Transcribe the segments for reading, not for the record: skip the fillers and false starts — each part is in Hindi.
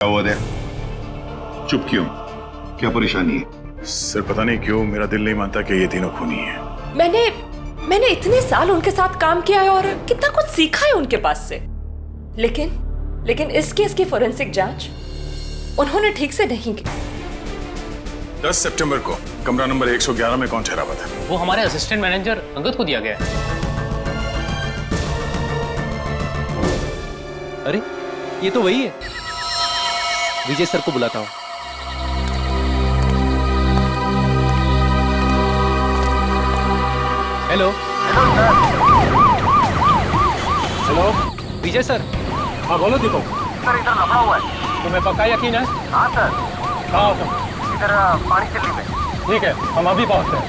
क्या हुआ दे? चुप क्यों? क्या परेशानी है? सर पता नहीं क्यों मेरा दिल नहीं मानता कि ये तीनों खूनी हैं। मैंने इतने साल उनके साथ काम किया है और कितना कुछ सीखा है उनके पास से, लेकिन इस केस की फोरेंसिक जांच उन्होंने ठीक से नहीं की। 10 सितंबर को कमरा नंबर 111 में कौन ठहरा हुआ था? वो हमारे असिस्टेंट मैनेजर अंगद को दिया गया है। अरे ये तो वही है, विजय सर को बुलाता हूँ। हेलो हेलो विजय सर। हाँ बोलो दीपक। सर इधर लफड़ा हुआ है। तुम्हें पक्का यकीन है? हाँ सर। कहाँ हो तुम? इधर पानी चल्ली में। ठीक है, हम अभी पहुँचते हैं।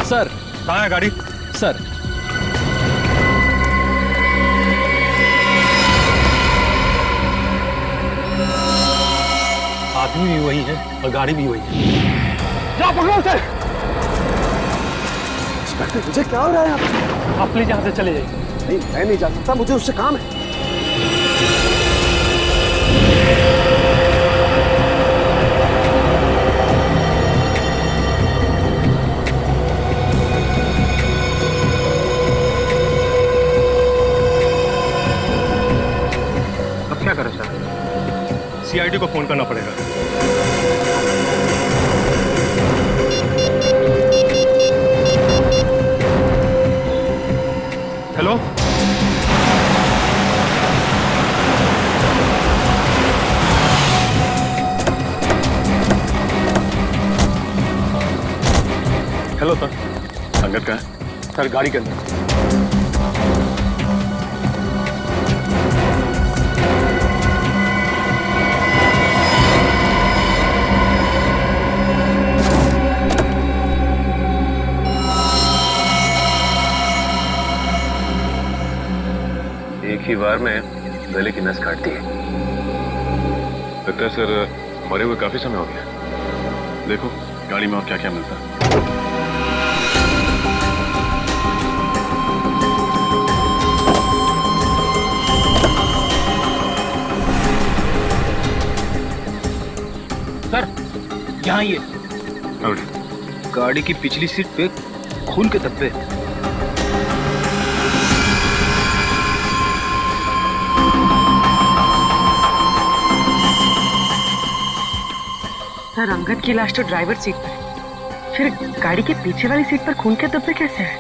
सर कहाँ है गाड़ी? सर आदमी भी वही है और गाड़ी भी वही है। जाओ पकड़ो उसे। इंस्पेक्टर मुझे क्या हो रहा है यहाँ पे? आप प्लीज यहाँ से चले जाइए। नहीं मैं नहीं जा सकता, मुझे उससे काम है। अब क्या करें सर? सीआईडी को फोन करना पड़ेगा। Hello hello sir. अंगद कहाँ है? सर गाड़ी के अंदर। एक ही बार में गले की नस काट दी। लगता है सर मरे हुए काफी समय हो गया। देखो गाड़ी में और क्या क्या मिलता है। सर यहाँ ये और गाड़ी की पिछली सीट पे खून के धब्बे। सर अंगद की लाश तो ड्राइवर सीट पर है, फिर गाड़ी के पीछे वाली सीट पर खून के धब्बे कैसे हैं?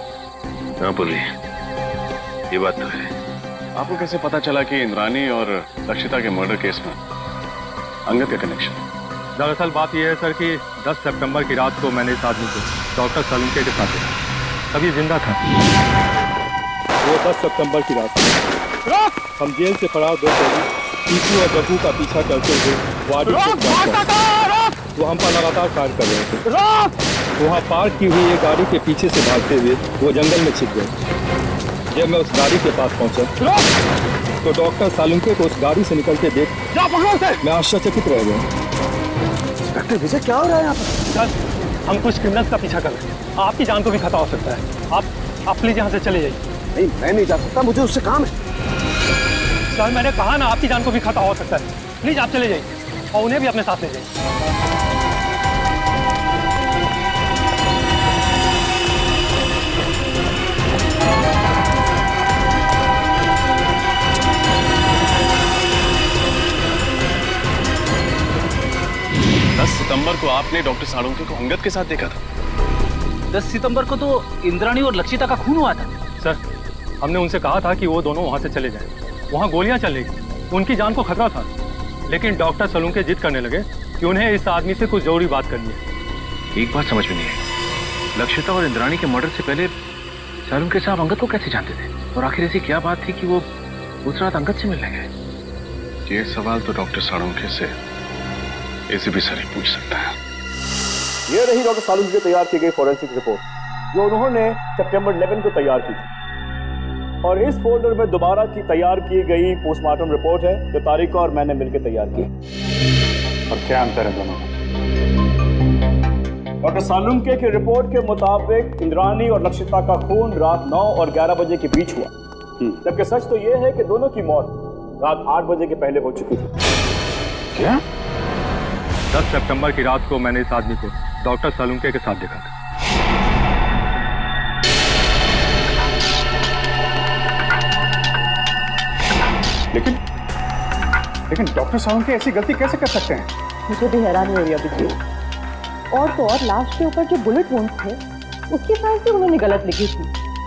हाँ बोली, ये बात तो है। आपको कैसे पता चला कि इंद्रानी और लक्षिता के मर्डर केस में अंगद का कनेक्शन? दरअसल बात यह है सर कि 10 सितंबर की रात को मैंने इस आदमी को डॉक्टर सलूके के साथ देखा, तभी जिंदा था। वो 10 सितंबर की रात हम जेल से फरार दो कैदी टीपू और जग्गू का पीछा करते हुए वाड़ी वो हम पर लगातार कार्य कर रहे थे। वहाँ पार्क की हुई एक गाड़ी के पीछे से भागते हुए वो जंगल में छिप गए। जब मैं उस गाड़ी के पास पहुंचा तो डॉक्टर सालुंके को उस गाड़ी से निकलते देख मैं आश्चर्यचकित रह गया। इंस्पेक्टर विजय क्या हो रहा है यहाँ पर? सर हम कुछ क्रिमिनल्स का पीछा कर रहे हैं, आपकी जान को भी खतरा हो सकता है। आप प्लीज यहाँ से चले जाइए। नहीं मैं नहीं जा सकता, मुझे उससे काम है। सर मैंने कहा ना, आपकी जान को भी खतरा हो सकता है। प्लीज आप चले जाइए और उन्हें भी अपने साथ ले जाइए। 10 सितंबर को आपने डॉक्टर साळुंके को अंगद के साथ देखा था। 10 सितंबर को तो इंद्राणी और लक्षिता का खून हुआ था। सर हमने उनसे कहा था कि वो दोनों वहाँ से चले जाएं। वहाँ गोलियां चल रही थी, उनकी जान को खतरा था, लेकिन डॉक्टर सलूके जिद करने लगे कि उन्हें इस आदमी से कुछ जरूरी बात करनी है। एक बात समझ में नहीं आई, लक्षिता और इंद्राणी के मर्डर से पहले सालुंके साहब अंगद को कैसे जानते थे? और आखिर ऐसी क्या बात थी कि वो दूसरा रात अंगद से मिलने गए? ये सवाल तो डॉक्टर साळुंके से एसीपी सर ही पूछ सकता है। ये रही डॉक्टर सालुंके की तैयार की गई फॉरेंसिक रिपोर्ट जो उन्होंने सितंबर 11 को तैयार की थी, और इस फोल्डर में दोबारा की तैयार की गई पोस्टमार्टम रिपोर्ट है जो तारिका और मैंने मिलकर तैयार की। और क्या अंतर है दोनों में? डॉक्टर सालुंके की रिपोर्ट के मुताबिक इंद्राणी और लक्षिता का खून रात 9 और 11 बजे के बीच हुआ, जबकि सच तो यह है कि दोनों की मौत रात 8 बजे के पहले हो चुकी थी। क्या? 10 सितंबर की रात को मैंने इस आदमी को डॉक्टर सलूंके के साथ देखा था। लेकिन डॉक्टर सालुंके ऐसी गलती कैसे कर सकते हैं? मुझे भी हैरानी हो रही है अभिजीत। और तो और लाश के ऊपर जो बुलेट वुंड्स थे उसकी साइज भी उन्होंने गलत लिखी थी।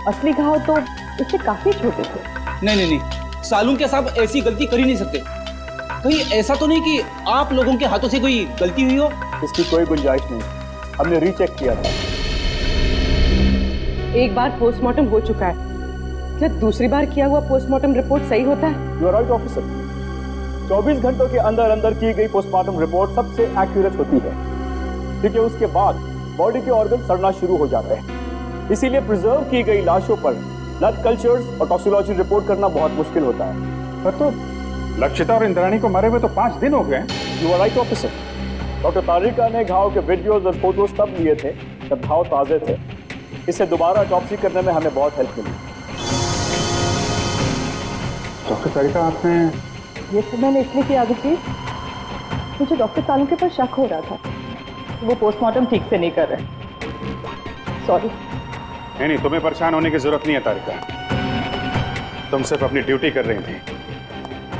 असली घाव तो इससे काफी छोटे थे। नहीं, सालुंके साहब ऐसी गलती कर ही नहीं सकते। कहीं ऐसा तो नहीं कि आप लोगों के हाथों से कोई गलती हुई हो? इसकी कोई गुंजाइश नहीं, हमने रीचेक किया था। एक बार पोस्टमार्टम हो चुका है, क्या दूसरी बार किया हुआ पोस्टमार्टम रिपोर्ट सही होता है? You are right officer. 24 घंटों के अंदर अंदर की गई पोस्टमार्टम रिपोर्ट सबसे एक्यूरेट होती है, क्योंकि उसके बाद बॉडी के ऑर्गन सड़ना शुरू हो जाते हैं। इसीलिए प्रिजर्व की गई लाशों पर ब्लड कल्चर्स और टॉक्सिकोलॉजी रिपोर्ट करना बहुत मुश्किल होता है। पर तो लक्षिता और इंद्राणी को मरे हुए तो 5 दिन हो गए। You are right officer. Doctor Tarika ने घाव के वीडियोज और फोटोज तब लिए थे जब घाव ताजे थे। इससे दोबारा ऑटोप्सी करने में हमें बहुत हेल्प मिली। डॉक्टर तारिका, आपने ये सब मैंने इसलिए किया अभिजीत, मुझे डॉक्टर सालुंके पर शक हो रहा था, वो पोस्टमार्टम ठीक से नहीं कर रहे। सॉरी। नहीं, तुम्हें परेशान होने की जरूरत नहीं है तारिका। तुम सिर्फ अपनी ड्यूटी कर रही थी,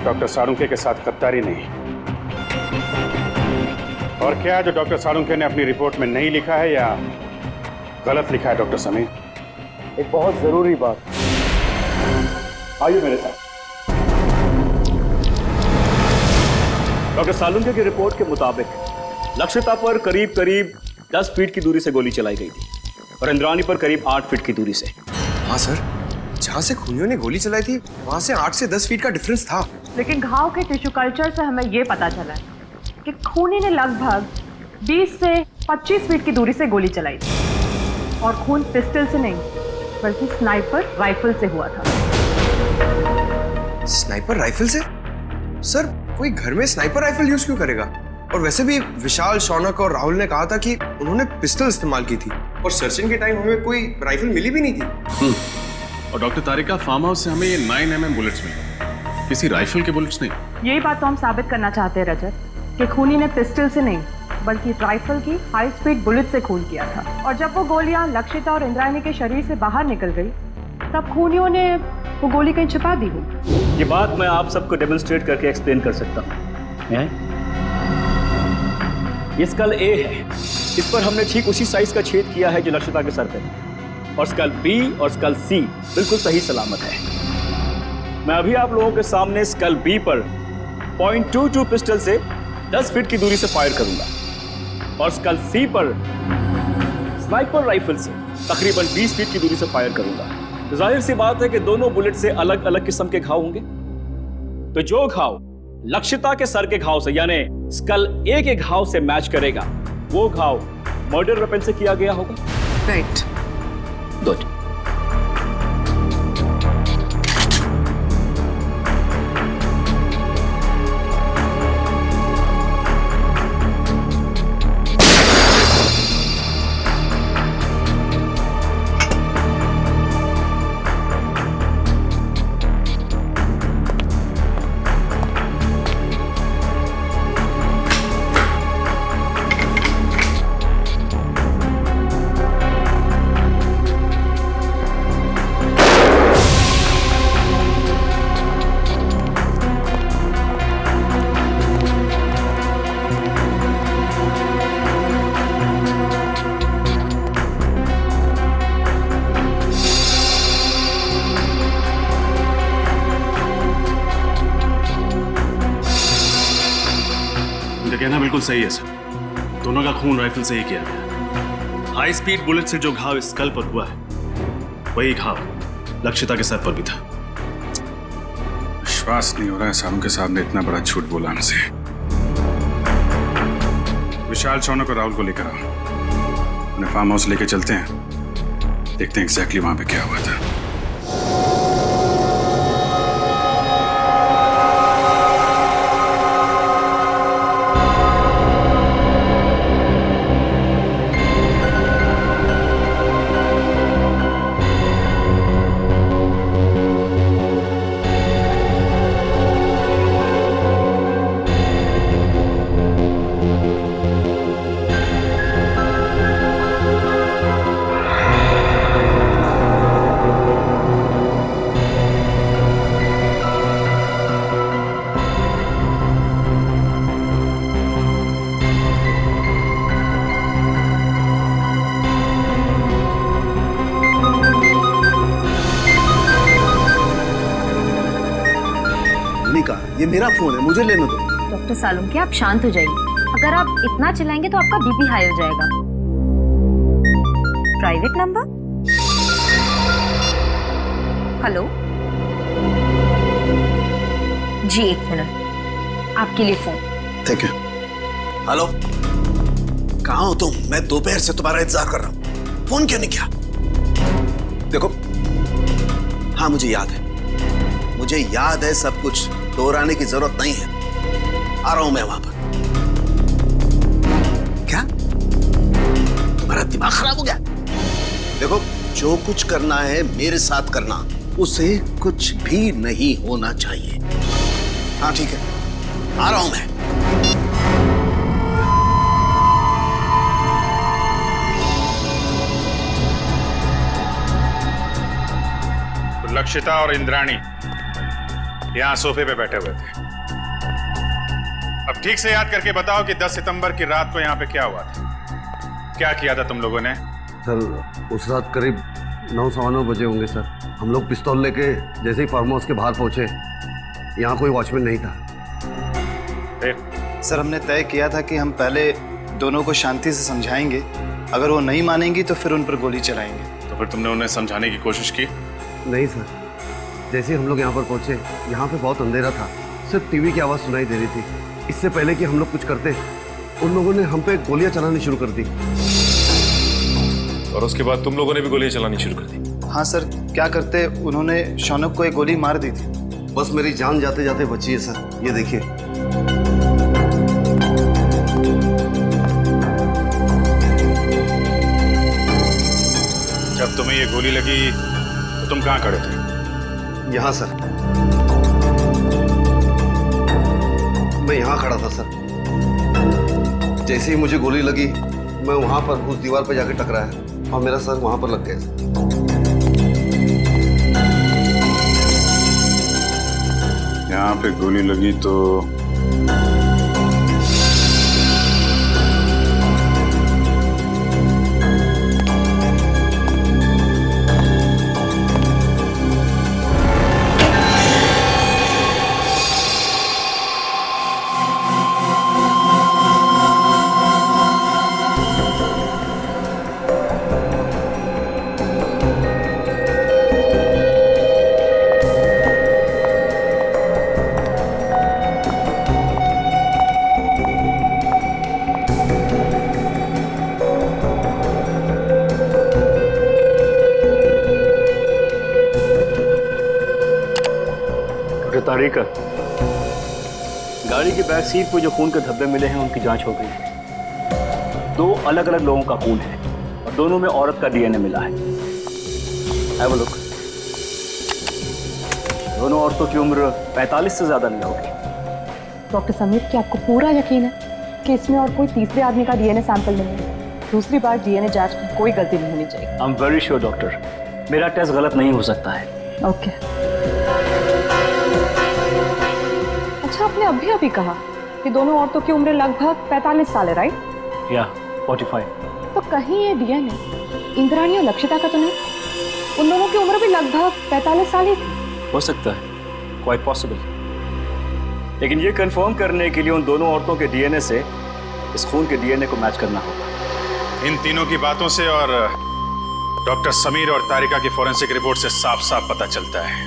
डॉक्टर सालुंके के साथ गद्दारी नहीं। और क्या जो डॉक्टर सालुंके ने अपनी रिपोर्ट में नहीं लिखा है या गलत लिखा है डॉक्टर समीर? एक बहुत जरूरी बात, आइए मेरे साथ। डॉक्टर सालुंके की रिपोर्ट के मुताबिक लक्षिता पर करीब 10 फीट की दूरी से गोली चलाई गई थी और इंद्राणी पर करीब 8 फीट की दूरी से। हाँ सर, जहाँ से खूनियों ने गोली चलाई थी वहाँ से 8 से 10 फीट का डिफरेंस था। लेकिन घाव के टिश्यू कल्चर से हमें ये पता चला है कि खूनी ने लगभग 20 से 25 फीट की दूरी से गोली चलाई थी और खून पिस्टल से नहीं बल्कि स्नाइपर राइफल से हुआ था। स्नाइपर राइफल से? सर, कोई घर में स्नाइपर राइफल यूज क्यों करेगा? और वैसे भी विशाल, शौनक और राहुल ने कहा था कि उन्होंने पिस्टल इस्तेमाल की थी और सर्चिंग के टाइम हमें कोई राइफल मिली भी नहीं थी। और डॉक्टर तारिका, फार्म हाउस से हमें ये 9mm बुलेट्स मिले, किसी राइफल के बुलेट्स नहीं। यही बात तो हम साबित करना चाहते हैं रजत, कि खूनी ने पिस्टल से नहीं बल्कि राइफल की हाई स्पीड बुलेट से खून किया था। और जब वो गोलियां लक्षिता और इंद्राणी के शरीर से बाहर निकल गई तब खूनियों ने वो गोली कहीं छिपा दी हुई। ये बात मैं आप सबको डेमोन्स्ट्रेट करके एक्सप्लेन कर सकता हूँ। ये स्कल ए है, इस पर हमने ठीक उसी साइज का छेद किया है जो लक्षिता के सर पे, और स्कल बी और स्कल सी बिल्कुल सही सलामत है। मैं अभी आप लोगों के सामने स्कल बी पर .22 पिस्टल से 10 फीट की दूरी से फायर करूंगा और स्कल सी पर स्नाइपर राइफल से तकरीबन 20 फीट की दूरी से फायर करूंगा। तो जाहिर सी बात है कि दोनों बुलेट से अलग अलग किस्म के घाव होंगे। तो जो घाव लक्षिता के सर के घाव से यानी स्कल ए के घाव से मैच करेगा वो घाव मर्डर वेपन से किया गया होगा। राइट। गुड। कहना बिल्कुल सही है सर, दोनों का खून राइफल से ही किया गया। हाई स्पीड बुलेट से जो घाव स्कल पर हुआ है वही घाव लक्षिता के सर पर भी था। विश्वास नहीं हो रहा है सालुंके साहब ने इतना बड़ा झूठ बोला हमसे। विशाल, शौनक और राहुल को लेकर आओ, उन्हें फार्म हाउस लेके चलते हैं, देखते हैं एग्जैक्टली वहां पे क्या हुआ था। ये मेरा फोन है, मुझे लेने दो। डॉक्टर सालुंके, आप शांत हो जाइए। अगर आप इतना चिल्लाएंगे तो आपका बीपी हाई हो जाएगा। Private number? हेलो जी, 1 मिनट, आपके लिए फोन। Thank you. हेलो, कहाँ हो तुम? मैं दोपहर से तुम्हारा इंतजार कर रहा हूँ, फोन क्यों नहीं किया? देखो, हाँ मुझे याद है सब कुछ, दोहराने की जरूरत नहीं है। आ रहा हूं मैं वहां पर। क्या तुम्हारा दिमाग खराब हो गया? देखो, जो कुछ करना है मेरे साथ करना, उसे कुछ भी नहीं होना चाहिए। हाँ ठीक है, आ रहा हूं मैं। तो लक्षिता और इंद्राणी यहां सोफे पे बैठे हुए थे। अब ठीक से याद करके बताओ कि 10 सितंबर की रात को यहाँ पे क्या हुआ था? क्या किया था तुम लोगों ने? सर, उस रात करीब 9-9:15 बजे होंगे सर। हम लोग पिस्तौल लेके जैसे ही फार्म हाउस के बाहर पहुंचे, यहाँ कोई वॉचमैन नहीं था। सर, हमने तय किया था कि हम पहले दोनों को शांति से समझाएंगे, अगर वो नहीं मानेंगी तो फिर उन पर गोली चलाएंगे। तो फिर तुमने उन्हें समझाने की कोशिश की? नहीं सर, जैसे ही हम लोग यहाँ पर पहुंचे, यहाँ पे बहुत अंधेरा था, सिर्फ टीवी की आवाज़ सुनाई दे रही थी। इससे पहले कि हम लोग कुछ करते, उन लोगों ने हम पे गोलियां चलानी शुरू कर दी। और उसके बाद तुम लोगों ने भी गोलियां चलानी शुरू कर दी? हाँ सर, क्या करते, उन्होंने शौनक को एक गोली मार दी थी। बस मेरी जान जाते जाते बची है सर, ये देखिए। जब तुम्हें ये गोली लगी तो तुम कहाँ खड़े थे? यहाँ सर, मैं यहाँ खड़ा था सर। जैसे ही मुझे गोली लगी, मैं वहां पर उस दीवार पर जाके टकराया और मेरा सर वहां पर लग गया। यहाँ पे गोली लगी तो तारीका, गाड़ी की बैक सीट पर जो खून के धब्बे मिले हैं उनकी जांच हो गई। 2 अलग अलग लोगों का खून है और दोनों में औरत का डीएनए मिला है। Have a look. दोनों औरतों की उम्र 45 से ज्यादा नहीं होगी। डॉक्टर समीर, क्या आपको पूरा यकीन है कि इसमें और कोई तीसरे आदमी का डीएनए सैंपल नहीं है? दूसरी बार डीएनए जांच में कोई गलती नहीं होनी चाहिए। I am very sure doctor, मेरा टेस्ट गलत नहीं हो सकता है। ओके। अच्छा, आपने अभी कहा कि दोनों औरतों की उम्र लगभग 45 साल है, राइट? या 45। तो कहीं ये डीएनए इंद्राणी और लक्षिता का तो नहीं? उन दोनों की उम्र भी लगभग 45 साल ही थी। हो सकता है, क्वाइट पॉसिबल। लेकिन ये कंफर्म करने के लिए उन दोनों औरतों के डीएनए से इस खून के डीएनए को मैच करना होगा। इन तीनों की बातों से और डॉक्टर समीर और तारिका की फोरेंसिक रिपोर्ट से साफ साफ पता चलता है,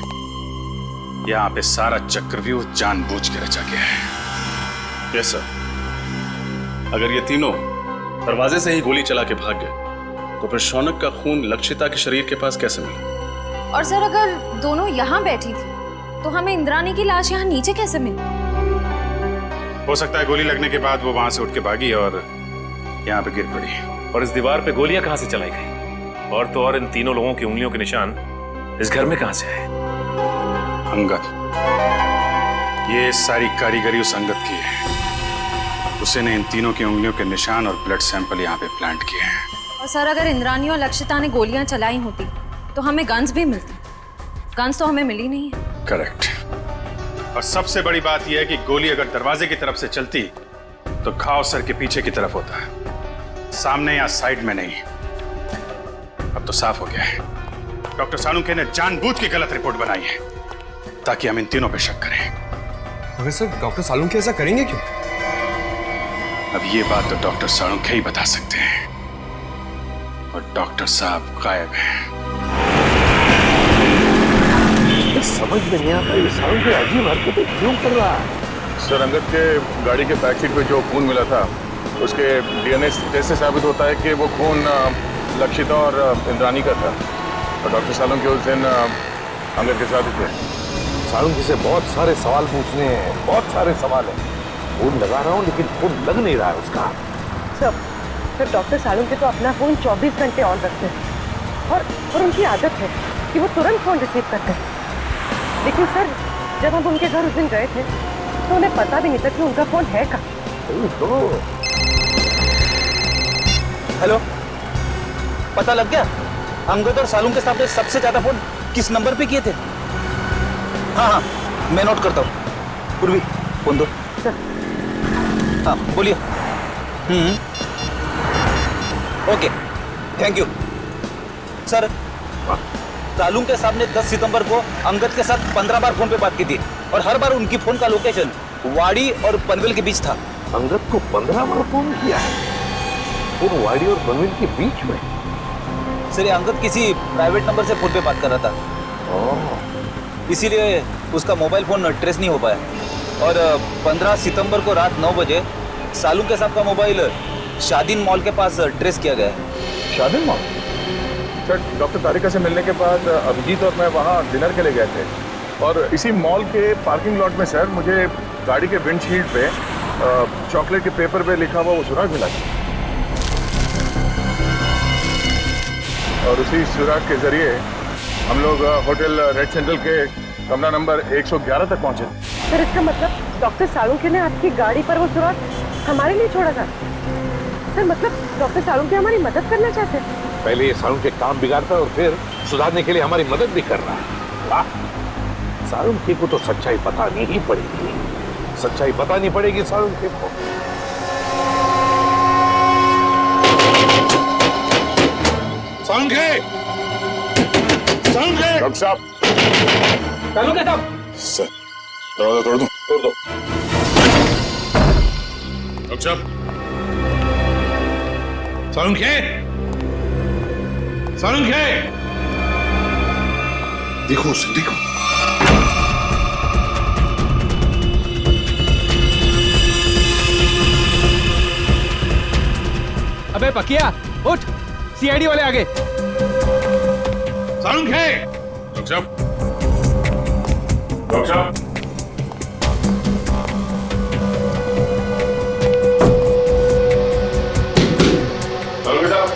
यहाँ पे सारा चक्रव्यूह जानबूझ के रचा गया है। Yes sir. अगर ये तीनों दरवाजे से ही गोली चला के भाग गए, तो फिर शौनक का खून लक्षिता के शरीर के पास कैसे मिला? और सर, अगर दोनों यहाँ बैठी थी तो हमें इंद्राणी की लाश यहाँ नीचे कैसे मिली? हो सकता है गोली लगने के बाद वो वहां से उठ के भागी और यहाँ पे गिर पड़ी। और इस दीवार पे गोलियां कहां से चलाई गई? और तो और इन तीनों लोगों की उंगलियों के निशान इस घर में कहां से आए? अंगद, ये सारी कारीगरी उस अंगद की है। उसी ने इन तीनों की उंगलियों के निशान और ब्लड सैंपल यहाँ पे प्लांट किए हैं। और सर, अगर इंद्राणी और लक्षिता ने गोलियां चलाई होती तो हमें गन्स भी मिलती। गन्स तो हमें मिली नहीं है। करेक्ट। और सबसे बड़ी बात यह है कि गोली अगर दरवाजे की तरफ से चलती तो घाव सर के पीछे की तरफ होता है, सामने या साइड में नहीं। अब तो साफ हो गया है, डॉक्टर सालुंके ने जानबूझ के गलत रिपोर्ट बनाई है ताकि हम इन तीनों पे शक करें। मगर सर डॉक्टर सालुंखे ऐसा करेंगे क्यों? अब ये बात तो डॉक्टर सालुंखे ही बता सकते हैं, और डॉक्टर साहब गायब हैं। समझ में नहीं आता ये सालुंखे अजीब हरकतें क्यों कर रहा है। सर, अंगद के गाड़ी के बैक सीट पे जो खून मिला था उसके डीएनए टेस्ट से साबित होता है कि वो खून लक्षिता और इंद्रानी का था, और डॉक्टर सालुंखे उस दिन अंगद के साथ ही थे। सालुंखे से बहुत सारे सवाल पूछने हैं, बहुत सारे सवाल हैं। फोन लगा रहा हूँ लेकिन फोन लग नहीं रहा है उसका। सर डॉक्टर सालुंखे तो अपना फोन 24 घंटे ऑन रखते हैं और उनकी आदत है कि वो तुरंत फोन रिसीव करते हैं। लेकिन सर जब हम उनके घर उस दिन गए थे तो उन्हें पता भी नहीं था कि उनका फोन है कहाँ। हेलो, पता लग गया अंगद और सालुंखे साहब ने सबसे ज्यादा फोन किस नंबर पे किए थे? हाँ, मैं नोट करता हूँ। पूर्वी फोन दो। सर। हाँ बोलिए। Okay, thank you sir. Salunkhe साहब ने 10 सितंबर को अंगद के साथ 15 बार फोन पे बात की थी, और हर बार उनकी फोन का लोकेशन वाड़ी और पनवेल के बीच था। अंगद को 15 बार फोन किया है, और वाड़ी और पनवेल के बीच में? सर, ये अंगद किसी प्राइवेट नंबर से फोन पे बात कर रहा था, इसीलिए उसका मोबाइल फोन ट्रेस नहीं हो पाया। और 15 सितंबर को रात 9 बजे सालुंखे साहब का मोबाइल शादीन मॉल के पास ट्रेस किया गया है। शादीन मॉल? सर, डॉक्टर तारिका से मिलने के बाद अभिजीत और मैं वहाँ डिनर के लिए गए थे, और इसी मॉल के पार्किंग लॉट में सर मुझे गाड़ी के विंडशील्ड पे चॉकलेट के पेपर पे लिखा हुआ वो सुराग मिला, और उसी सुराग के जरिए हम लोग होटल रेड सेंट्रल के कमरा नंबर 111 तक पहुंचे। सर इसका मतलब डॉक्टर सालुंखे ने आपकी गाड़ी पर वो सुराग हमारे लिए छोड़ा था। सर मतलब डॉक्टर सालुंखे हमारी मदद करना चाहते हैं। पहले ये सालुंखे काम बिगाड़ता है और फिर सुधारने के लिए हमारी मदद भी कर रहा है। वाह, सालुंखे को तो सच्चाई बतानी ही पड़ेगी, सच्चाई बतानी पड़ेगी सालुंखे को। सालुंखे! सालुंखे! डॉक्टर साहब! सालुंखे साहब! सर, दरवाजा तोड़ दूं? तोड़ दो। डॉक्टर साहब! सालुंखे! सालुंखे! देखो उसे, देखो। अबे पकिया, उठ, सीआईडी वाले आगे। सालुंखे! डॉक्टर साहब! डॉक्टर साहब! सालुंखे साहब!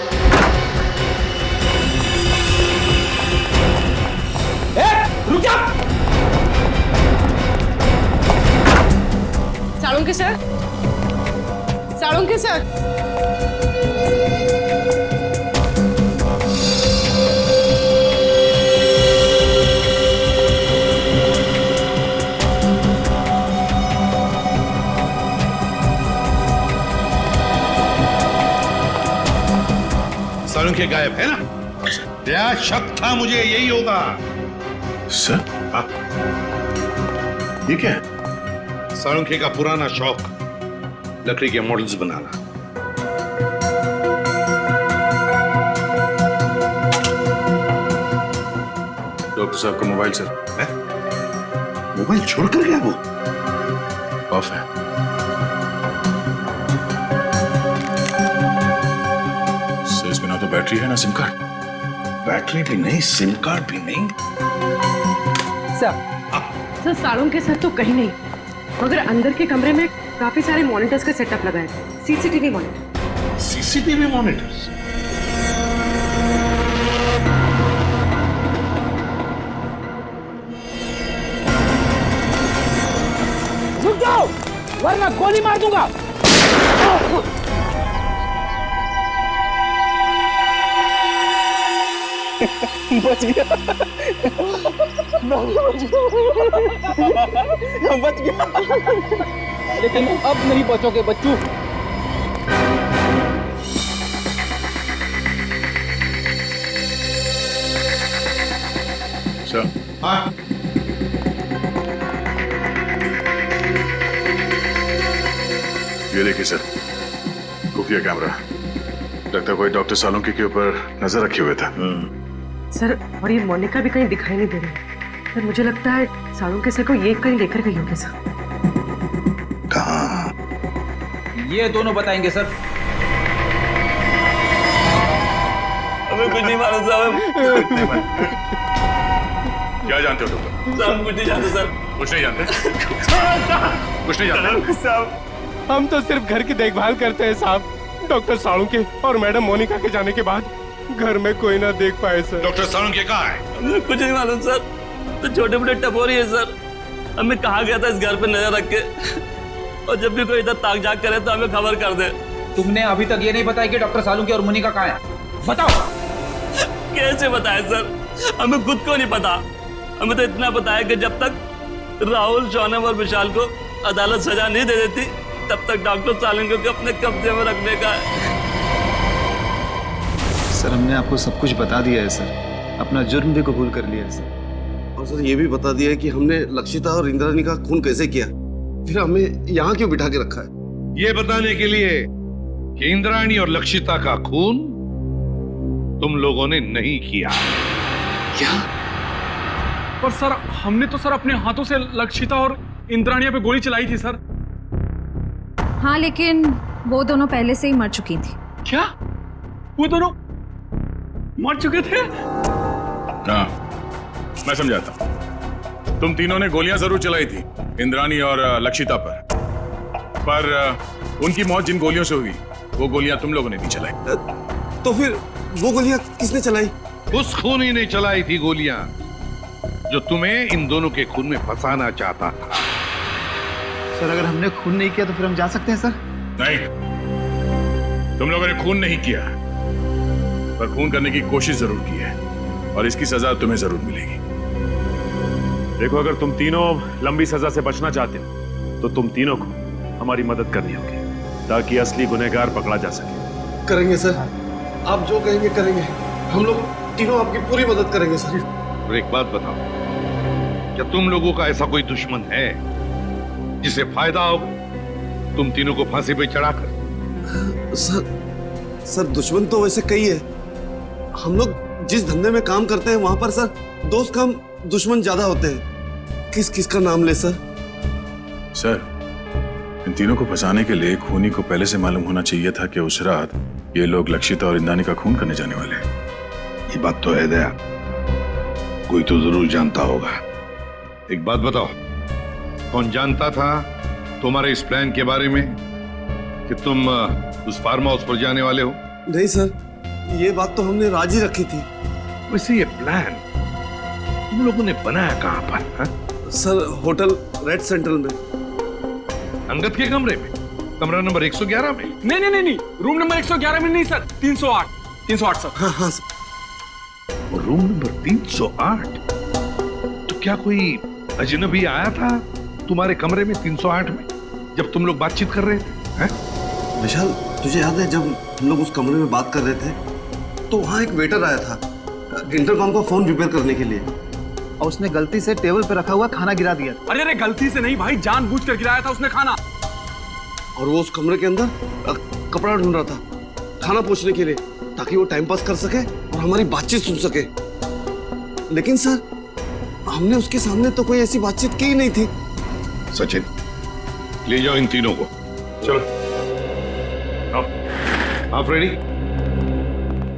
रुक जा! Salunkhe sir, Salunkhe sir. सालुंखे गायब है ना? क्या शक था मुझे यही होगा। सर? आप ये क्या है? सालुंखे का पुराना शौक, लकड़ी के मॉडल्स बनाना। डॉक्टर साहब का मोबाइल सर मोबाइल छोड़कर गया वो? ऑफ है। सर, इसमें ना तो बैटरी है ना सिम कार्ड। बैटरी भी नहीं, सिम कार्ड भी नहीं। सर सालुंखे सर तो कहीं नहीं, मगर अंदर के कमरे में काफी सारे मॉनिटर्स का सेटअप लगा है। CCTV monitor. CCTV monitors? रुक जाओ, वरना गोली मार दूंगा। बच गया। बच गया। लेकिन अब नहीं बचोगे बच्चू। सर? हाँ? ये देखिए सर, खुफिया कैमरा। लगता है कोई डॉक्टर सालुंके के ऊपर नजर रखे हुए था। सर, और ये मोनिका भी कहीं दिखाई नहीं दे रही। सर, मुझे लगता है सालुंके सर को ये कहीं लेकर गई होगी सर। कहाँ? ये दोनों बताएंगे सर। हमें कुछ नहीं मालूम साहब। क्या जानते हो डॉक्टर? साहब कुछ नहीं जानते सर। कुछ नहीं जानते? कुछ नहीं जानते साहब, हम तो सिर्फ घर की देखभाल करते हैं साहब। डॉक्टर सालुंके और मैडम मोनिका के जाने के बाद घर में कोई ना देख पाए सर। डॉक्टर सालुंके कहाँ है? हमें कुछ नहीं मालूम सर। तो छोटे मोटे टपोरी है सर। हमें कहा गया था इस घर पे नजर रख के, और जब भी कोई इधर ताक झाक करे तो हमें खबर कर दे। तुमने अभी तक ये नहीं बताया कि डॉक्टर सालुंके और मोनिका कहाँ है? बताओ। कैसे बताए सर? हमें खुद को नहीं पता। हमें तो इतना पता है कि जब तक राहुल, शौनम और विशाल को अदालत सजा नहीं दे देती, तब तक डॉक्टर सालुंके को अपने कब्जे में रखने का है। सर, हमने आपको सब कुछ बता दिया है सर। अपना जुर्म भी कबूल कर लिया है सर। और सर ये भी बता दिया है कि हमने लक्षिता और इंद्राणी का खून कैसे किया, फिर हमें यहाँ क्यों बिठा के रखा है। ये बताने के लिए कि इंद्राणी और लक्षिता का खून तुम लोगों ने नहीं किया। क्या? पर सर, हमने तो सर अपने हाथों से लक्षिता और इंद्राणी पे गोली चलाई थी सर। हाँ, लेकिन वो दोनों पहले से ही मर चुकी थी। क्या? वो दोनों मर चुके थे? हाँ, मैं समझाता हूं। तुम तीनों ने गोलियां जरूर चलाई थी इंद्राणी और लक्षिता पर उनकी मौत जिन गोलियों से हुई, वो गोलियां तुम लोगों ने नहीं चलाई। तो फिर वो गोलियां किसने चलाई? उस खूनी ने चलाई थी गोलियां जो तुम्हें इन दोनों के खून में फंसाना चाहता था। सर, अगर हमने खून नहीं किया तो फिर हम जा सकते हैं सर? नहीं, तुम लोगों ने खून नहीं किया, पर खून करने की कोशिश जरूर की है, और इसकी सजा तुम्हें जरूर मिलेगी। देखो, अगर तुम तीनों लंबी सजा से बचना चाहते हो तो तुम तीनों को हमारी मदद करनी होगी, ताकि असली गुनहगार पकड़ा जा सके। करेंगे सर, आप जो कहेंगे करेंगे। हम लोग तीनों आपकी पूरी मदद करेंगे सर। और एक बात बताओ, क्या तुम लोगों का ऐसा कोई दुश्मन है जिसे फायदा होगा तुम तीनों को फांसी पे चढ़ाकर? सर दुश्मन तो वैसे कई है। हम लोग जिस धंधे में काम करते हैं वहां पर सर दोस्त कम दुश्मन ज्यादा होते हैं। किस किस का नाम ले सर? सर, इन तीनों को फंसाने के लिए खूनी को पहले से मालूम होना चाहिए था कि उस रात ये लोग लक्षिता और इंद्राणी का खून करने जाने वाले हैं। ये बात तो है दया, कोई तो जरूर जानता होगा। एक बात बताओ, कौन जानता था तुम्हारे इस प्लान के बारे में कि तुम उस फार्म हाउस पर जाने वाले हो? नहीं सर, ये बात तो हमने राजी रखी थी। वैसे ये प्लान तुम लोगों ने बनाया कहां पर? हा? सर, होटल रेड सेंट्रल में। अंगद के कमरे में? कमरा नंबर 111 में? नहीं, रूम नंबर 111 में नहीं सर, 308 सर। हाँ सर। Room number 308? तो क्या कोई अजनबी आया था तुम्हारे कमरे में 308 में जब तुम लोग बातचीत कर रहे थे? विशाल, तुझे याद है जब हम लोग उस कमरे में बात कर रहे थे तो वहाँ एक वेटर आया था इंटरकॉम का फोन रिपेयर करने के लिए, और उसने गलती से टेबल पे रखा हुआ खाना गिरा दिया। अरे गलती से नहीं भाई, जानबूझकर गिराया था उसने खाना। और वो उस कमरे के अंदर कपड़ा ढूंढ रहा था खाना पोंछने के लिए, ताकि वो टाइम पास कर सके और हमारी बातचीत सुन सके। लेकिन सर, हमने उसके सामने तो कोई ऐसी बातचीत की ही नहीं थी। सचिन, ले जाओ इन तीनों को। चलो। हाँ फ्रेडी,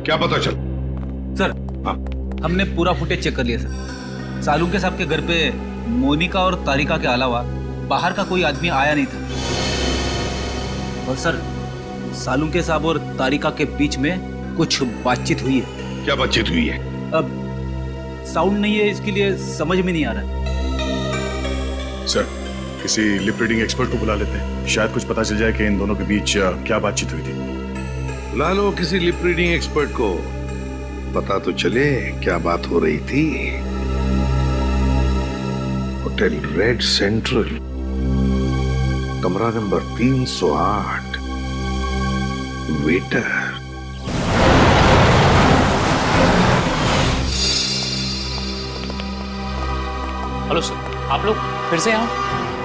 क्या पता चल? सर, हाँ, हमने पूरा फुटेज चेक कर लिया सर। सालुंके साहब के घर पे मोनिका और तारिका के अलावा बाहर का कोई आदमी आया नहीं था। और सर, सालुंके साहब और तारिका के बीच में कुछ बातचीत हुई है। क्या बातचीत हुई है? अब साउंड नहीं है, इसके लिए समझ में नहीं आ रहा। सर, किसी लिप रीडिंग एक्सपर्ट को बुला लेते हैं, शायद कुछ पता चल जाए कि इन दोनों के बीच क्या बातचीत हुई थी। बुला लो किसी लिप रीडिंग एक्सपर्ट को, पता तो चले क्या बात हो रही थी। होटल रेड सेंट्रल, कमरा नंबर 308, वेटर। हेलो सर, आप लोग फिर से यहाँ?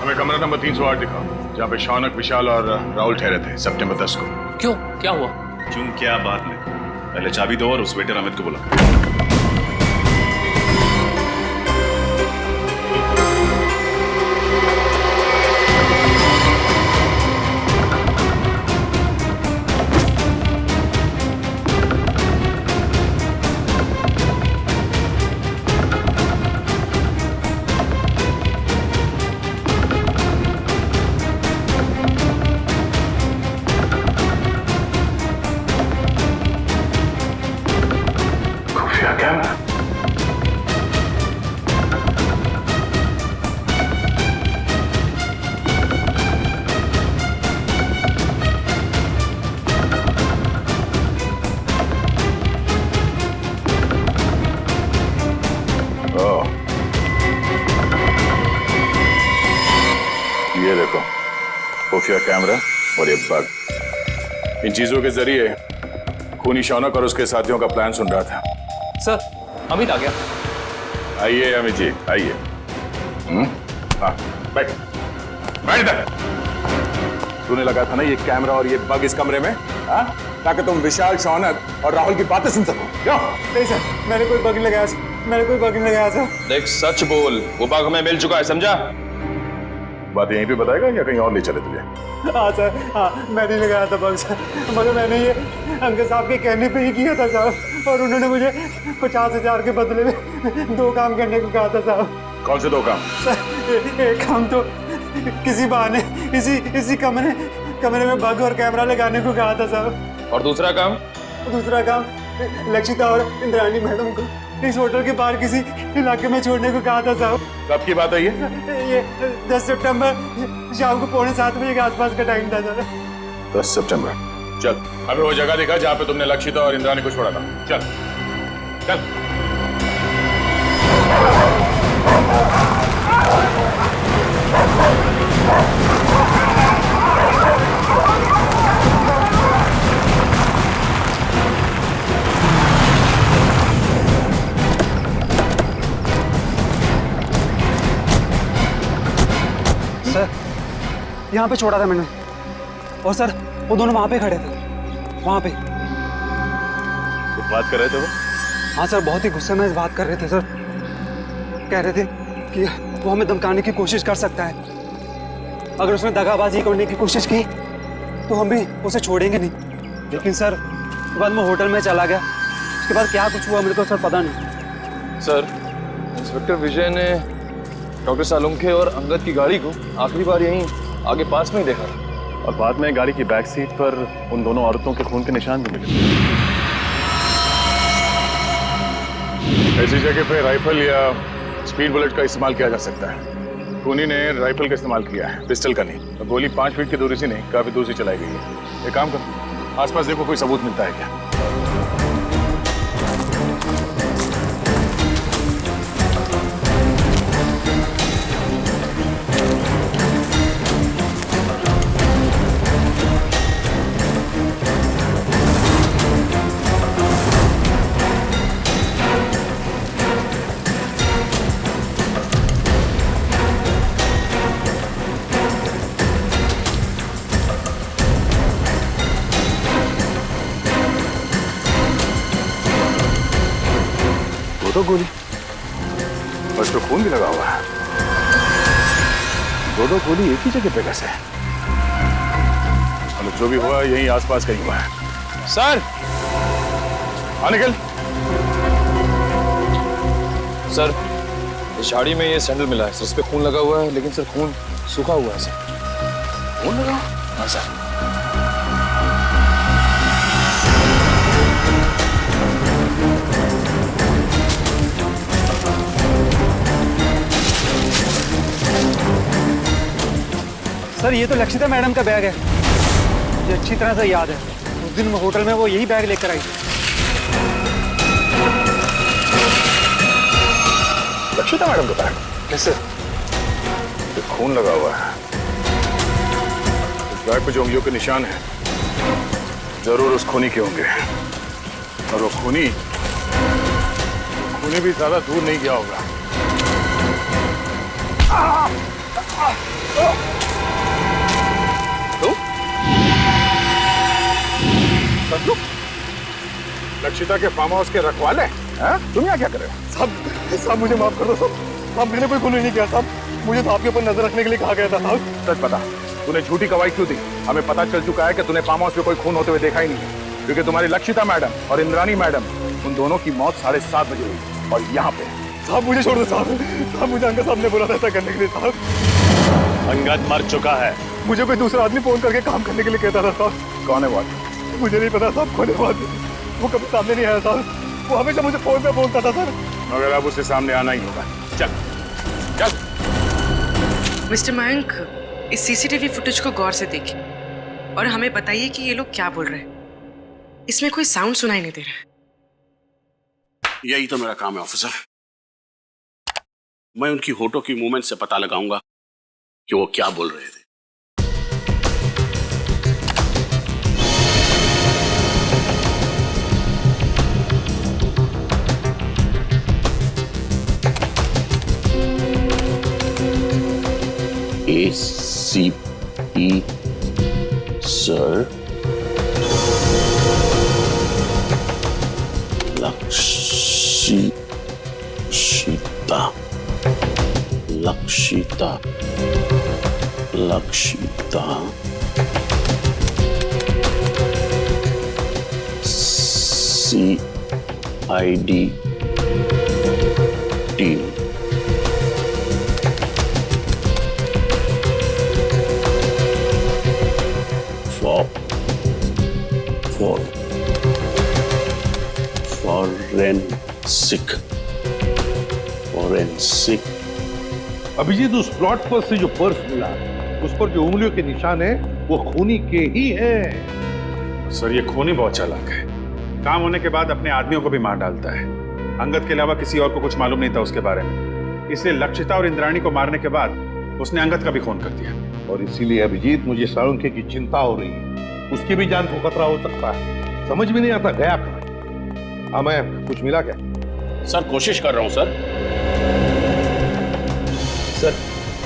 हमें कमरा नंबर 308 दिखाओ। जहाँ पे शौनक, विशाल और राहुल ठहरे थे सितंबर 10 को। क्यों, क्या हुआ? क्यों क्या बाद में, पहले चाबी दो और उस वेटर अमित को बुला। ये देखो खुफिया कैमरा और ये बग। इन चीजों के जरिए खूनी शौनक और उसके साथियों का प्लान सुन रहा था। सर अमित आ गया। आइए अमित जी आइए। हाँ बैठ बैठ इधर। तूने लगा था ना ये कैमरा और ये बग इस कमरे में, हाँ, ताकि तुम विशाल, शौनक और राहुल की बातें सुन सको। क्यों? नहीं सर, मैंने कोई बग नहीं लगाया सर, मैंने कोई बग नहीं लगाया सर। देख सच बोल, वो बग हमें मिल चुका है, समझा? बात यहीं पे बताएगा या कहीं और ले चले तुझे? हाँ सर, हाँ मैं नहीं लगाया था बग सर, मगर मैंने ये अंकल साहब के कहने पे ही किया था साहब, और उन्होंने मुझे 50,000 के बदले में 2 काम करने को कहा था साहब। कौन से 2 काम? सर एक काम तो किसी बहाने इसी कमरे में बग और कैमरा लगाने को कहा था साहब। और दूसरा काम? दूसरा काम लक्षिता और इंद्राणी मैडम को इस होटल के बाहर किसी इलाके में छोड़ने को कहा था साहब। कब की बात है ये 10 सितंबर शाम को 6:45 बजे के आसपास का टाइम था सर। 10 सितंबर। चल हमें वो जगह दिखा जहाँ पे तुमने लक्षिता और इंद्राणी को छोड़ा था। चल चल। सर यहाँ पे छोड़ा था मैंने, और सर वो दोनों वहाँ पे खड़े थे, वहाँ पे। तो बात कर रहे थे वो? हाँ सर, बहुत ही गुस्से में इस बात कर रहे थे सर। कह रहे थे कि वो हमें धमकाने की कोशिश कर सकता है, अगर उसने दगाबाजी करने की कोशिश की तो हम भी उसे छोड़ेंगे नहीं। लेकिन सर बाद में होटल में चला गया, उसके बाद क्या कुछ हुआ मेरे को सर पता नहीं। सर इंस्पेक्टर विजय ने डॉक्टर सालुंखे और अंगद की गाड़ी को आखिरी बार यहीं आगे पास में ही देखा, और बाद में गाड़ी की बैक सीट पर उन दोनों औरतों के खून के निशान भी मिले। ऐसी जगह पे राइफल या स्पीड बुलेट का इस्तेमाल किया जा सकता है। खूनी ने राइफल का इस्तेमाल किया है, पिस्टल का नहीं। और गोली 5 फीट की दूरी से नहीं, काफी दूर से चलाई गई है। एक काम करो, आसपास देखो कोई सबूत मिलता है क्या। दो गोली और तो खून भी लगा हुआ है। दो गोली एक ही जगह पे कैसे? मतलब जो भी हुआ यही आसपास कहीं हुआ है। सर हाँ निकल। सर इस झाड़ी में ये सैंडल मिला है सर, इस पे खून लगा हुआ है, लेकिन सर खून सूखा हुआ है सर। खून लगा? हाँ सर। सर ये तो लक्षिता मैडम का बैग है, मुझे अच्छी तरह से याद है, उस दिन होटल में वो यही बैग लेकर आई थी। लक्षिता मैडम का बैग? कैसे? खून लगा हुआ है। इस बैग पे जो उंगलियों के निशान है जरूर उस खूनी के होंगे, और वो खूनी भी ज्यादा दूर नहीं गया होगा। तुम लक्षिता के फार्म हाउस के रखवाले हैं? तुम यहाँ क्या कर रहे हो? साहब मुझे माफ कर दो साहब मैंने कोई खून नहीं किया साहब मुझे तो आपके ऊपर नजर रखने के लिए कहा गया था साहब। सच बता, तूने झूठी गवाही क्यों दी? हमें पता चल चुका है कि तूने फार्म हाउस में कोई खून होते हुए देखा ही नहीं है, क्योंकि तुम्हारी लक्षिता मैडम और इंद्राणी मैडम, उन दोनों की मौत 7:30 बजे हुई और यहाँ पे। साहब मुझे छोड़ दो साहब मुझे अंगद साहब ने बोला था ऐसा करने के लिए साहब। अंगद मर चुका है। मुझे कोई दूसरा आदमी फोन करके काम करने के लिए कहता था साहब। कौन है वो? मुझे नहीं पता साहब, कौन है वो कभी सामने नहीं आया साहब, वो हमेशा मुझे फोन पे बोलता था सर। मगर अब उसे सामने आना ही होगा। चल चल। मिस्टर मयंक, इस सीसीटीवी फुटेज को गौर से देखिए और हमें बताइए कि ये लोग क्या बोल रहे हैं। इसमें कोई साउंड सुनाई नहीं दे रहा है। यही तो मेरा काम है ऑफिसर। मैं उनकी होठों की मूवमेंट से पता लगाऊंगा कि वो क्या बोल रहे थे। ACP sir, Lakshita CID team forensic. Abhijeet, उस प्लॉट पर से जो पर्स मिला उस पर जो उंगलियों के निशान है वो खूनी के ही हैं। सर ये खूनी बहुत चालाक है, काम होने के बाद अपने आदमियों को भी मार डालता है। अंगद के अलावा किसी और को कुछ मालूम नहीं था उसके बारे में, इसलिए लक्षिता और इंद्राणी को मारने के बाद उसने अंगद का भी खून कर दिया। और इसीलिए अभिजीत मुझे साळुंखे की चिंता हो रही है, उसकी भी जान को खतरा हो सकता है। समझ में नहीं आता गया कहाँ। हाँ मैं कुछ मिला क्या? सर कोशिश कर रहा हूं सर। सर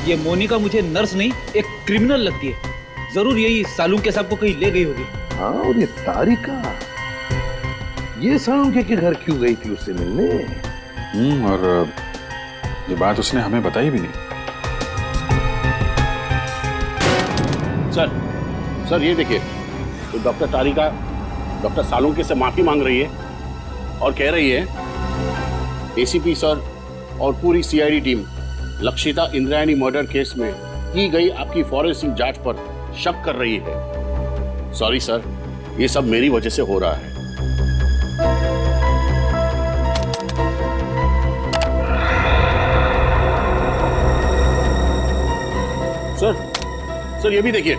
ये मोनिका मुझे नर्स नहीं एक क्रिमिनल लगती है, जरूर यही साळुंखे साहब को कहीं ले गई होगी। हाँ, और ये तारिका ये साळुंखे के घर क्यों गई थी उससे मिलने? और ये बात उसने हमें बताई भी नहीं। सर ये देखिए, तो डॉक्टर तारिका डॉक्टर साळुंखे से माफी मांग रही है और कह रही है ACP सर और पूरी CID team Lakshita Indrayani murder case में की गई आपकी फॉरेंसिक जांच पर शक कर रही है। सॉरी सर, ये सब मेरी वजह से हो रहा है। सर ये भी देखिए,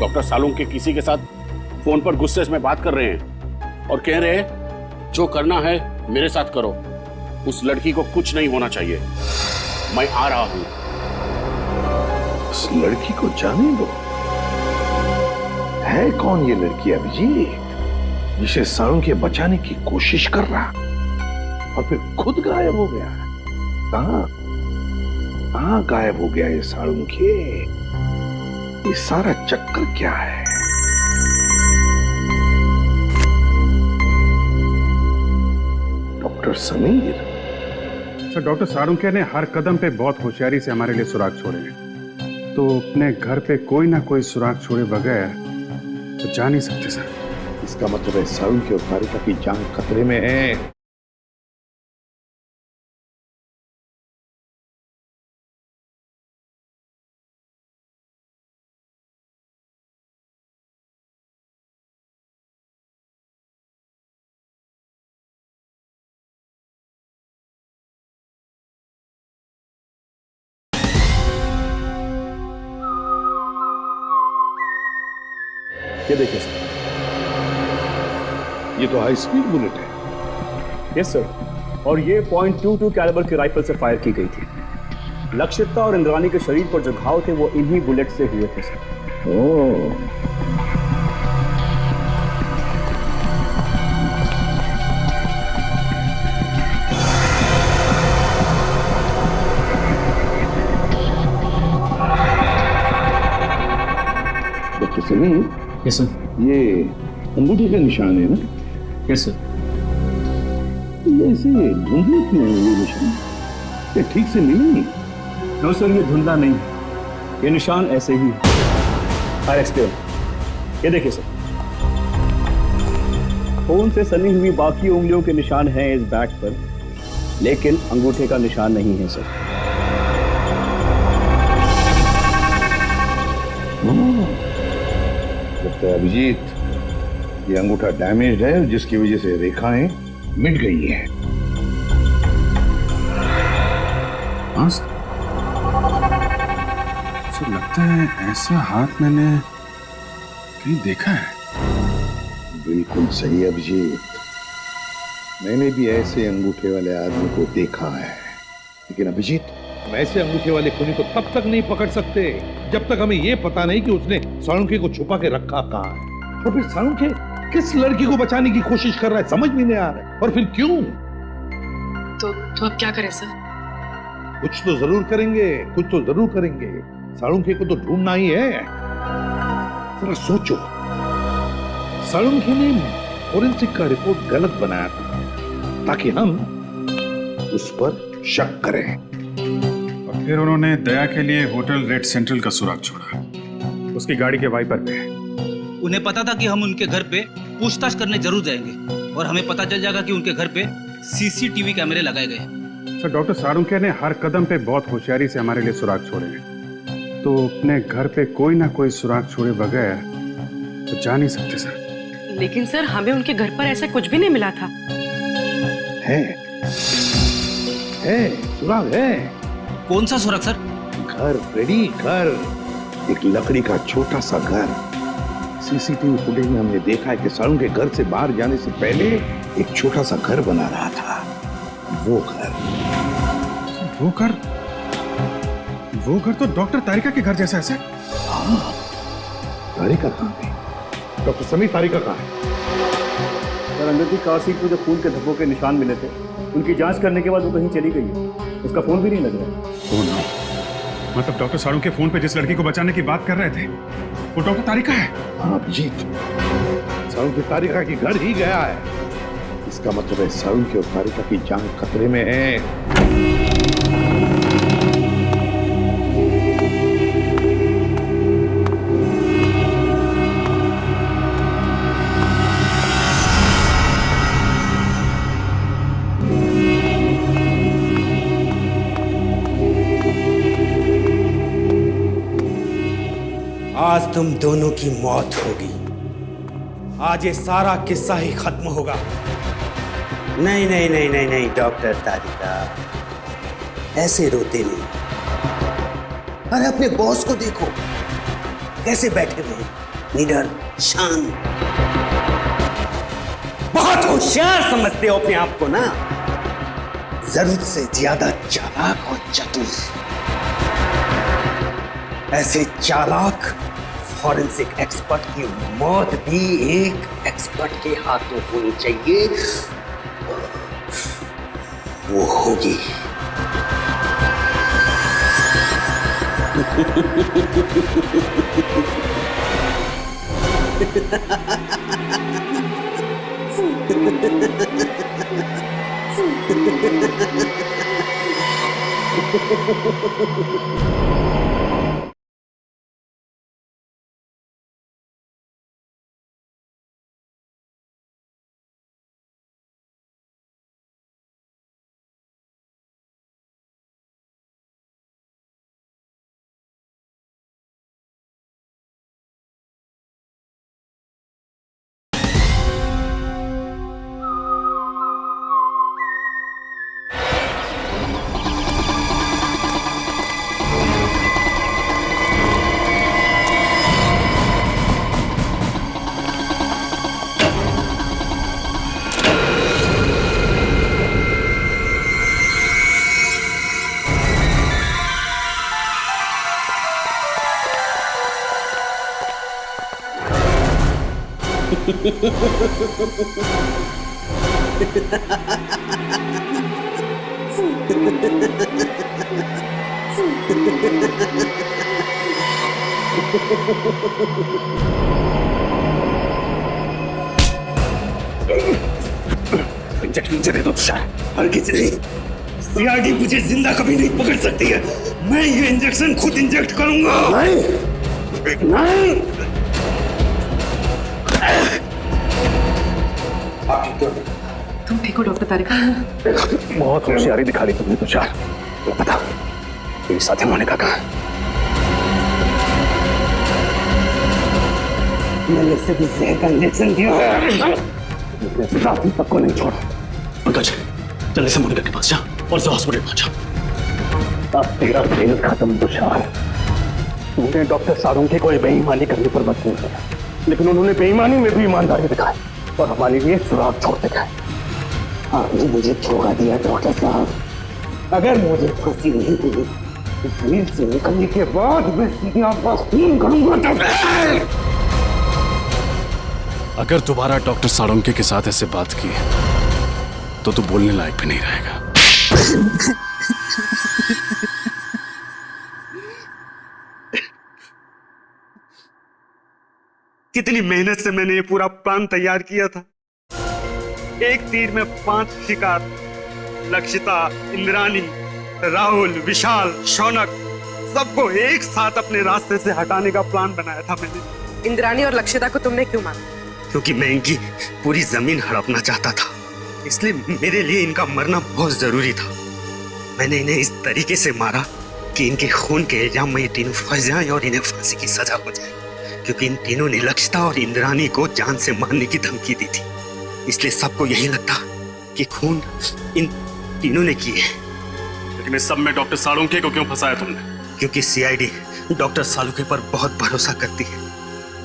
डॉक्टर साळुंखे किसी के साथ फोन पर गुस्से में बात कर रहे हैं और कह रहे हैं जो करना है मेरे साथ करो, उस लड़की को कुछ नहीं होना चाहिए, मैं आ रहा हूं। उस लड़की को जाने दो। है कौन ये लड़की अभिजीत जिसे साळुंखे बचाने की कोशिश कर रहा और फिर खुद गायब हो गया? कहां गायब हो गया ये साळुंखे? ये सारा चक्कर क्या है? Doctor Sameer. Sir doctor Salunkhe ने हर कदम पे बहुत होशियारी से हमारे लिए सुराग छोड़े हैं, तो अपने घर पे कोई ना कोई सुराग छोड़े बगैर तो जा नहीं सकते सर। इसका मतलब है साळुंखे और तारिका की जान खतरे में है। ये देखिए सर, ये तो हाई स्पीड बुलेट है। यस सर, और ये .22 कैलिबर की राइफल से फायर की गई थी। लक्षिता और इंद्राणी के शरीर पर जो घाव थे वो इन्हीं बुलेट से हुए थे sir. Oh, Sameer. Yes sir. ये अंगूठी का निशान है ना? Yes sir. ये ऐसे धुंधले क्यों है ये निशान? ये ठीक से मिले नहीं। नो सर, ये धुंधला नहीं है, ये निशान ऐसे ही है। I explain. ये देखिए सर, खून से सनी हुई बाकी उंगलियों के निशान हैं इस बैग पर, लेकिन अंगूठे का निशान नहीं है सर। लगता है अभिजीत, ये अंगूठा डैमेज है, जिसकी वजह से रेखाएं मिट गई हैं। हाँ सर, लगता है ऐसा हाथ मैंने कहीं देखा है। बिल्कुल सही अभिजीत, मैंने भी ऐसे अंगूठे वाले आदमी को देखा है। लेकिन अभिजीत, हम ऐसे अंगूठे वाले खूनी को तब तक नहीं पकड़ सकते जब तक हमें यह पता नहीं कि उसने साळुंखे को छुपा के रखा कहाँ है, और फिर साळुंखे किस लड़की को बचाने की कोशिश कर रहा है समझ में नहीं आ रहा है, और फिर क्यों। तो अब क्या करें सर? कुछ तो जरूर करेंगे, कुछ तो जरूर करेंगे। साळुंखे को तो ढूंढना ही है। जरा सोचो, साळुंखे ने फोरेंसिक का रिपोर्ट गलत बनाया था ताकि हम उस पर शक करें, और फिर उन्होंने दया के लिए होटल रेड सेंट्रल का सुराग छोड़ा, उसकी गाड़ी के वाइपर पे। उन्हें पता था कि हम उनके घर पे पूछताछ करने जरूर जाएंगे और हमें पता चल जाएगा कि उनके घर पे सीसीटीवी कैमरे लगाए गए हैं। सर, डॉक्टर साळुंखे ने हर कदम पे बहुत होशियारी से हमारे लिए सुराग छोड़े हैं, तो अपने घर पे कोई ना कोई सुराग छोड़े बगैर तो जा नहीं सकते सर। लेकिन सर, हमें उनके घर पर ऐसा कुछ भी नहीं मिला था। है सुराग है। कौन सा सुराग सर? घर रेडी, घर, एक लकड़ी का छोटा सा घर। सीसीटीवी फुटेज में हमने देखा है कि साळुंखे घर से बाहर जाने से पहले एक छोटा सा घर बना रहा था। वो घर तो डॉक्टर तारिका के घर जैसा है सर। हाँ, तारिका कहाँ है? डॉक्टर समीर, तारिका कहाँ है? सर, अंदर की कार सीट पर जो खून के धब्बों के निशान मिले थे, उनकी जांच करने के बाद वो कहीं चली गई है। उसका फोन भी नहीं लग रहा। फोन? मतलब डॉक्टर साळुंखे फोन पे जिस लड़की को बचाने की बात कर रहे थे वो डॉक्टर तारिका है? हाँ अभिजीत, साळुंखे तारिका के घर ही गया है। इसका मतलब है साळुंखे और तारिका की जान खतरे में है। आज तुम दोनों की मौत होगी। आज ये सारा किस्सा ही खत्म होगा। नहीं नहीं नहीं नहीं नहीं डॉक्टर तारिका, ऐसे रोते नहीं। अरे अपने बॉस को देखो, कैसे बैठे हुए, निडर, शांत। बहुत होशियार समझते हो अपने आप को ना, जरूरत से ज्यादा चालाक और चतुर। ऐसे चालाक फॉरेंसिक एक्सपर्ट की मौत भी एक एक्सपर्ट के हाथों होनी चाहिए। वो होगी। इंजेक्शन मुझे दे दो तुषार, और किसी नहीं। सीआईडी मुझे जिंदा कभी नहीं पकड़ सकती है। मैं ये इंजेक्शन खुद इंजेक्ट करूंगा। नहीं नहीं। तुम ठीक हो डॉक्टर तारिका? बहुत होशियारी दिखा दी तुमने तुषार। बता तेरी साथी मोनिका कहाँ? मैंने इसे भी जहर का इंजेक्शन दिया है। साथी तक को नहीं छोड़ा। पंकज जल्दी से मोनिका के पास जा और उसे हॉस्पिटल पहुंचा। अब तेरा खेल खत्म तुषार। तूने डॉक्टर सालुंखे को बेईमानी करने पर मजबूर किया, लेकिन उन्होंने बेईमानी में भी ईमानदारी दिखाई और हमारे लिए सुराग छोड़ते गए। आपने मुझे धोखा दिया डॉक्टर साहब। अगर मुझे फांसी नहीं हुई तो जेल से निकलने के बाद मैं सीधे आपका खून करूंगा। अगर दोबारा डॉक्टर साळुंखे के साथ ऐसे बात की तो तू बोलने लायक भी नहीं रहेगा। कितनी मेहनत से मैंने ये पूरा प्लान तैयार किया था। एक तीर में 5 शिकार, लक्षिता, इंद्राणी, राहुल, विशाल, शौनक, सबको एक साथ अपने रास्ते से हटाने का प्लान बनाया था मैंने। इंद्राणी और लक्षिता को तुमने क्यों मारा? क्योंकि मैं इनकी पूरी जमीन हड़पना चाहता था, इसलिए मेरे लिए इनका मरना बहुत जरूरी था। मैंने इन्हें इस तरीके से मारा कि इनके खून के इल्जाम में ये तीनों फंस जाएं और इन्हें फांसी की सजा हो जाए, क्योंकि इन तीनों ने लक्षिता और इंद्राणी को जान से मारने की धमकी दी थी। इसलिए सबको यही लगता कि खून इन तीनों ने की है। लेकिन इस सब में डॉक्टर साळुंखे को क्यों फंसाया तुमने? क्योंकि सीआईडी डॉक्टर साळुंखे पर बहुत भरोसा करती है।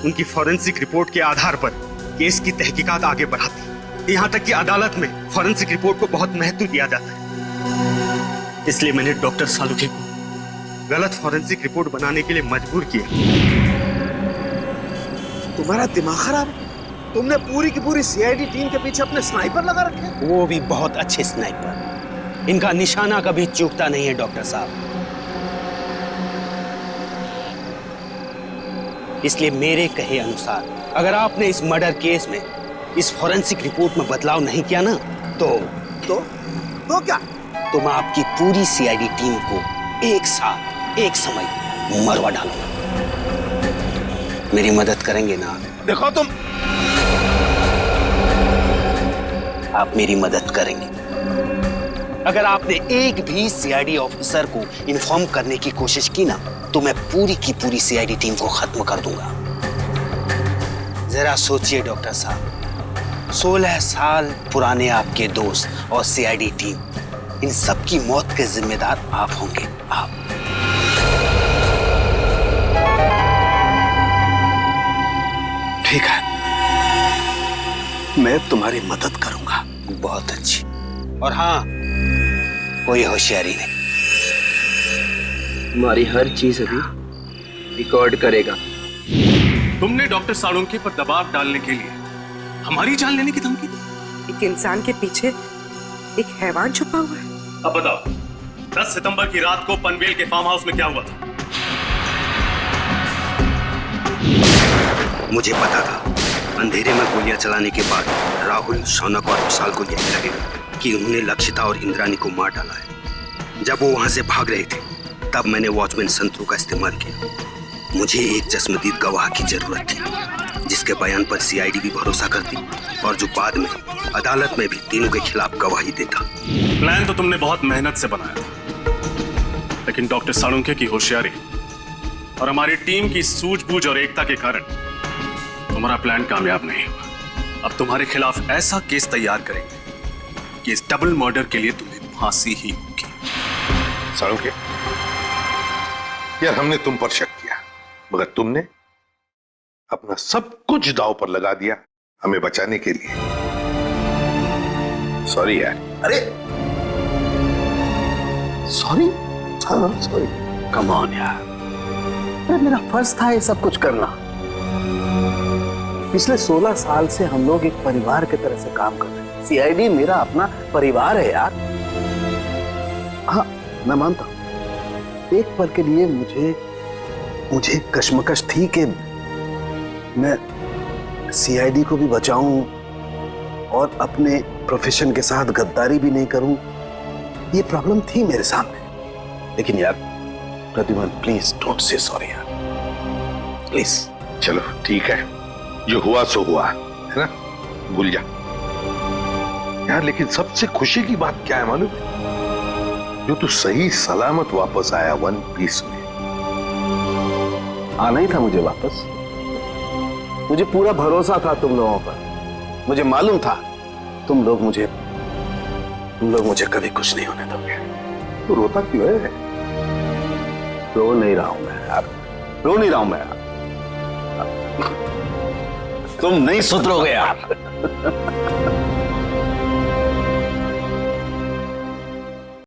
उनकी फॉरेंसिक रिपोर्ट के आधार पर केस की तहकीकात आगे बढ़ाती है। यहाँ तक कि अदालत में फॉरेंसिक रिपोर्ट को बहुत महत्व दिया जाता है। इसलिए मैंने डॉक्टर साळुंखे को गलत फॉरेंसिक रिपोर्ट बनाने के लिए मजबूर किया। तुम्हारा दिमाग खराब है? तुमने पूरी की पूरी सीआईडी टीम के पीछे अपने स्नाइपर लगा रखे? वो भी बहुत अच्छे स्नाइपर। इनका निशाना कभी चूकता नहीं है डॉक्टर साहब। इसलिए मेरे कहे अनुसार अगर आपने इस मर्डर केस में इस फॉरेंसिक रिपोर्ट में बदलाव नहीं किया ना तो क्या? तो मैं आपकी पूरी सीआईडी टीम को एक साथ एक समय मरवा डालूंगा। मेरी मदद करेंगे ना? देखो तुम, आप मेरी मदद करेंगे। अगर आपने एक भी सीआईडी ऑफिसर को इन्फॉर्म करने की कोशिश की ना तो मैं पूरी की पूरी सीआईडी टीम को खत्म कर दूंगा। जरा सोचिए डॉक्टर साहब, 16 साल पुराने आपके दोस्त और सीआईडी टीम, इन सबकी मौत के जिम्मेदार आप होंगे। आप ठीक है, मैं तुम्हारी मदद करूंगा। बहुत अच्छी। और हाँ, कोई होशियारी नहीं। तुम्हारी हर चीज अभी रिकॉर्ड करेगा। तुमने डॉक्टर साळुंखे पर दबाव डालने के लिए हमारी जान लेने की धमकी दी। एक इंसान के पीछे एक हैवान छुपा हुआ है। अब बताओ, 10 सितंबर की रात को पनवेल के फार्म हाउस में क्या हुआ था? मुझे पता था अंधेरे में गोलियां चलाने के बाद राहुल, शौनक और विशाल को यही लगेगा कि उन्होंने लक्षिता और इंद्राणी को मार डाला है। जब वो वहां से भाग रहे थे तब मैंने वॉचमैन संतरू का इस्तेमाल किया। मुझे एक चश्मदीद गवाह की जरूरत थी जिसके बयान पर सीआईडी भी भरोसा करती और जो बाद में अदालत में भी तीनों के खिलाफ गवाही देता। प्लान तो तुमने बहुत मेहनत से बनाया था, लेकिन डॉक्टर साळुंखे की होशियारी और हमारी टीम की सूझबूझ और एकता के कारण तुम्हारा प्लान कामयाब नहीं हुआ। अब तुम्हारे खिलाफ ऐसा केस तैयार करेंगे कि इस डबल मर्डर के लिए तुम्हें फांसी ही होगी। साळुंखे, यार हमने तुम पर शक किया, मगर तुमने अपना सब कुछ दांव पर लगा दिया हमें बचाने के लिए। सॉरी यार। अरे सॉरी? हाँ सॉरी। कम ऑन यार, अरे मेरा फर्ज था ये सब कुछ करना। पिछले 16 साल से हम लोग एक परिवार की तरह से काम कर रहे हैं। सीआईडी मेरा अपना परिवार है यार। हाँ मैं मानता हूं, एक पल के लिए मुझे मुझे कश्मकश थी कि मैं सीआईडी को भी बचाऊं और अपने प्रोफेशन के साथ गद्दारी भी नहीं करूं। ये प्रॉब्लम थी मेरे सामने। लेकिन यार Pradyuman, please don't say sorry यार, प्लीज। चलो ठीक है, जो हुआ सो हुआ, है ना, भूल जा यार। लेकिन सबसे खुशी की बात क्या है मालूम? जो तू सही सलामत वापस आया वन पीस में। आना ही था मुझे वापस। मुझे पूरा भरोसा था तुम लोगों पर। मुझे मालूम था तुम लोग मुझे कभी कुछ नहीं होने दोगे। तू रोता क्यों है? रो नहीं रहा हूं मैं यार, रो नहीं रहा हूं मैं यार। तुम नहीं सुधरोगे यार।